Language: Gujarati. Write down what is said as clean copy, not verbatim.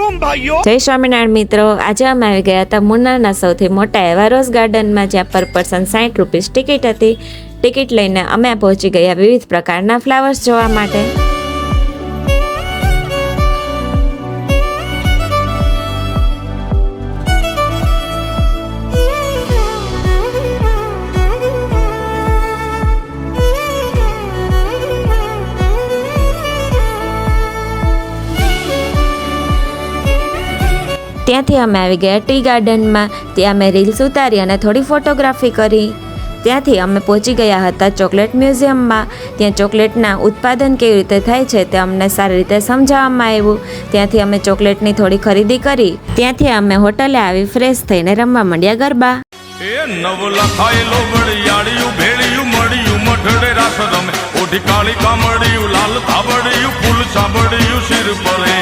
मालूम भाइयों। जय स्वामीनारायण मित्रों, आज અમે આવી ગયા હતા મુન્નારના સૌથી મોટા એવા રોઝ ગાર્ડનમાં, જ્યાં પર પર્સન 60 રૂપીસ ટિકિટ હતી. ટિકિટ લઈને અમે પહોંચી ગયા વિવિધ પ્રકારના ફ્લાવર્સ જોવા માટે. ત્યાંથી અમે આવી ગયા ટી ગાર્ડનમાં. ત્યાં અમે રીલ્સ ઉતારી અને થોડી ફોટોગ્રાફી કરી. ત્યાંથી અમે પહોંચી ગયા હતા ચોકલેટ મ્યુઝિયમમાં. ત્યાં ચોકલેટના ઉત્પાદન કેવી રીતે થાય છે તે અમને સારી રીતે સમજાવવામાં આવ્યું. ત્યાંથી અમે ચોકલેટની થોડી ખરીદી કરી. ત્યાંથી અમે હોટલે આવી ફ્રેશ થઈને રમવા માંડ્યા ગરબા. એ નવ લખાયેલો વળિયાળિયું ભેળિયું મળિયું મઢડે રાસ રમે ઓઢી કાળી કામડિયું લાલ ધાબડિયું ફૂલ સાંભળિયું શિર પરે